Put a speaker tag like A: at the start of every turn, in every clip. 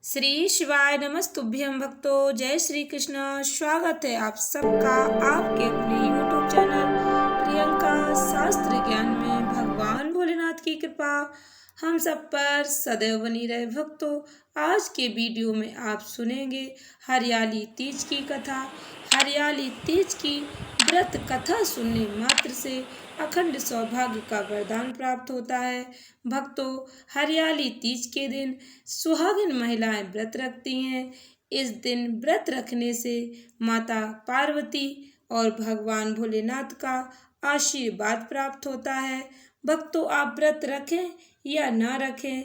A: श्री शिवाय नमस्तुभ्यं भक्तों। जय श्री कृष्ण। स्वागत है आप सबका आपके अपने YouTube चैनल प्रियंका शास्त्र ज्ञान में। भगवान भोलेनाथ की कृपा हम सब पर सदैव बनी रहे। भक्तों, आज के वीडियो में आप सुनेंगे हरियाली तीज की कथा। हरियाली तीज की व्रत कथा सुनने मात्र से अखंड सौभाग्य का वरदान प्राप्त होता है। भक्तों, हरियाली तीज के दिन सुहागिन महिलाएं व्रत रखती हैं। इस दिन व्रत रखने से माता पार्वती और भगवान भोलेनाथ का आशीर्वाद प्राप्त होता है। भक्तों, आप व्रत रखें या ना रखें,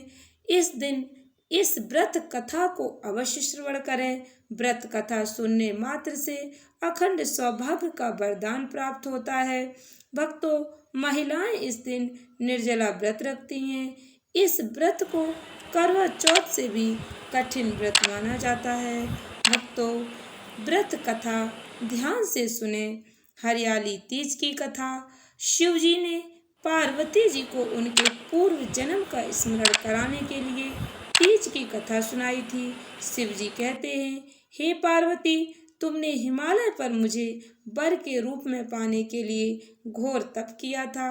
A: इस दिन इस व्रत कथा को अवश्य श्रवण करें। व्रत कथा सुनने मात्र से अखंड सौभाग्य का वरदान प्राप्त होता है। भक्तों, महिलाएं इस दिन निर्जला व्रत रखती हैं। इस व्रत को करवा चौथ से भी कठिन व्रत माना जाता है। भक्तों, व्रत कथा ध्यान से सुने। हरियाली तीज की कथा। शिव जी ने पार्वती जी को उनके पूर्व जन्म का स्मरण कराने के लिए तीज की कथा सुनाई थी। शिव जी कहते हैं, हे पार्वती, तुमने हिमालय पर मुझे वर के रूप में पाने के लिए घोर तप किया था।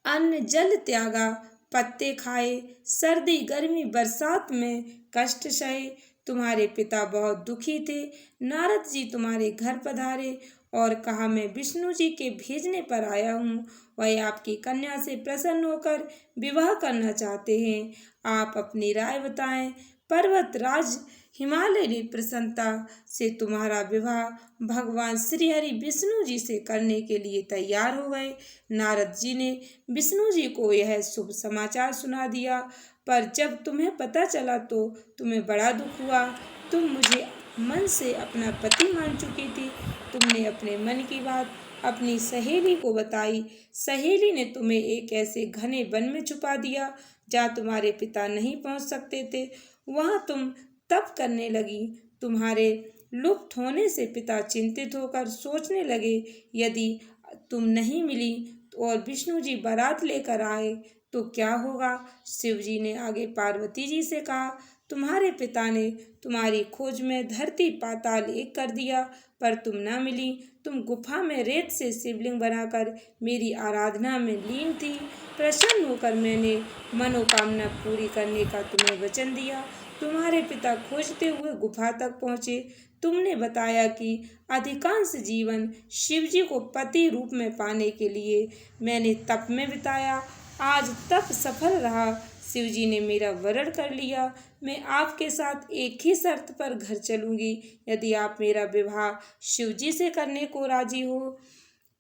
A: अन्न जल त्यागा, पत्ते खाए, सर्दी गर्मी बरसात में कष्ट सहे। तुम्हारे पिता बहुत दुखी थे। नारद जी तुम्हारे घर पधारे और कहा, मैं विष्णु जी के भेजने पर आया हूँ। वह आपकी कन्या से प्रसन्न होकर विवाह करना चाहते हैं। आप अपनी राय बताएं। पर्वत राज हिमालय ने प्रसन्नता से तुम्हारा विवाह भगवान श्री हरि विष्णु जी से करने के लिए तैयार हो गए। नारद जी ने विष्णु जी को यह शुभ समाचार सुना दिया, पर जब तुम्हें पता चला तो तुम्हें बड़ा दुख हुआ। तुम मुझे मन से अपना पति मान चुकी थी। तुमने अपने मन की बात अपनी सहेली को बताई। सहेली ने तुम्हें एक ऐसे घने वन में छुपा दिया जहाँ तुम्हारे पिता नहीं पहुँच सकते थे। वहाँ तुम तप करने लगी। तुम्हारे लुप्त होने से पिता चिंतित होकर सोचने लगे, यदि तुम नहीं मिली और विष्णु जी बारात लेकर आए तो क्या होगा। शिव जी ने आगे पार्वती जी से कहा, तुम्हारे पिता ने तुम्हारी खोज में धरती पाताल एक कर दिया, पर तुम न मिली। तुम गुफा में रेत से शिवलिंग बनाकर मेरी आराधना में लीन थी। प्रसन्न होकर मैंने मनोकामना पूरी करने का तुम्हें वचन दिया। तुम्हारे पिता खोजते हुए गुफा तक पहुँचे। तुमने बताया कि अधिकांश जीवन शिव जी को पति रूप में पाने के लिए मैंने तप में बिताया। आज तप सफल रहा। शिव जी ने मेरा वरण कर लिया। मैं आपके साथ एक ही शर्त पर घर चलूंगी, यदि आप मेरा विवाह शिव जी से करने को राजी हो।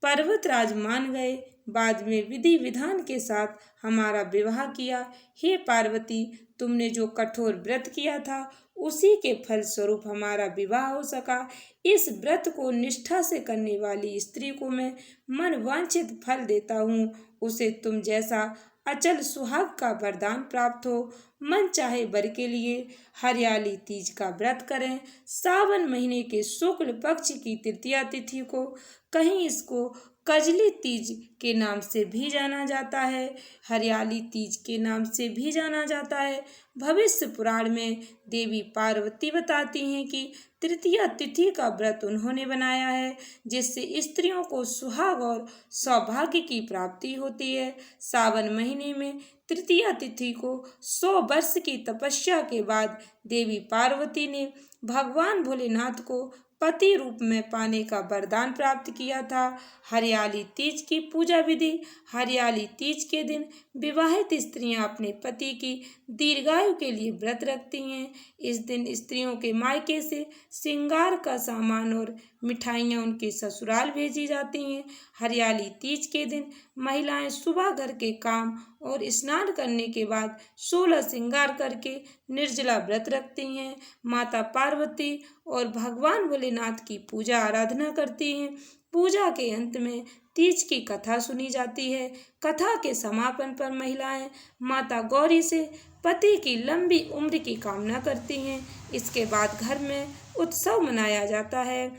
A: पर्वतराज मान गए। बाद में विधि विधान के साथ हमारा विवाह किया। हे पार्वती, तुमने जो कठोर व्रत किया था उसी के फल स्वरूप हमारा विवाह हो सका। इस व्रत को निष्ठा से करने वाली स्त्री को मैं मन वांछित फल देता हूँ। उसे तुम जैसा अचल सुहाग का वरदान प्राप्त हो। मन चाहे वर के लिए हरियाली तीज का व्रत करें। सावन महीने के शुक्ल पक्ष की तृतीया तिथि को, कहीं इसको कजली तीज के नाम से भी जाना जाता है, हरियाली तीज के नाम से भी जाना जाता है। भविष्य पुराण में देवी पार्वती बताती हैं कि तृतीया तिथि का व्रत उन्होंने बनाया है, जिससे स्त्रियों को सुहाग और सौभाग्य की प्राप्ति होती है। सावन महीने में तृतीया तिथि को 100 वर्ष की तपस्या के बाद देवी पार्वती ने भगवान भोलेनाथ को पति रूप में पाने का वरदान प्राप्त किया था। हरियाली तीज की पूजा विधि। हरियाली तीज के दिन विवाहित स्त्रियां अपने पति की दीर्घायु के लिए व्रत रखती हैं। इस दिन स्त्रियों के मायके से श्रृंगार का सामान और मिठाइयाँ उनके ससुराल भेजी जाती हैं। हरियाली तीज के दिन महिलाएं सुबह घर के काम और स्नान करने के बाद 16 श्रृंगार करके निर्जला व्रत रखती हैं। माता पार्वती और भगवान भोलेनाथ की पूजा आराधना करती हैं। पूजा के अंत में तीज की कथा सुनी जाती है। कथा के समापन पर महिलाएं माता गौरी से पति की लंबी उम्र की कामना करती हैं। इसके बाद घर में उत्सव मनाया जाता है।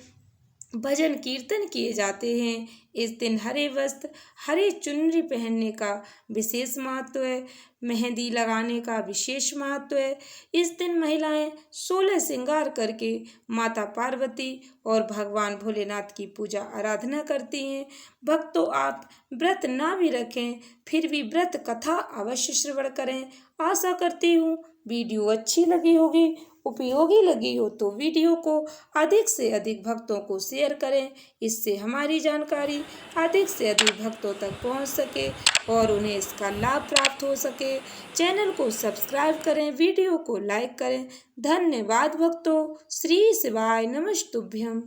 A: भजन कीर्तन किए जाते हैं। इस दिन हरे वस्त्र, हरी चुनरी पहनने का विशेष महत्व है। मेहंदी लगाने का विशेष महत्व है। इस दिन महिलाएं 16 श्रृंगार करके माता पार्वती और भगवान भोलेनाथ की पूजा आराधना करती हैं। भक्तों, आप व्रत ना भी रखें फिर भी व्रत कथा अवश्य श्रवण करें। आशा करती हूँ वीडियो अच्छी लगी होगी, उपयोगी लगी हो तो वीडियो को अधिक से अधिक भक्तों को शेयर करें। इससे हमारी जानकारी अधिक से अधिक भक्तों तक पहुंच सके और उन्हें इसका लाभ प्राप्त हो सके। चैनल को सब्सक्राइब करें, वीडियो को लाइक करें। धन्यवाद भक्तों। श्री शिवाय नमस्तुभ्यम।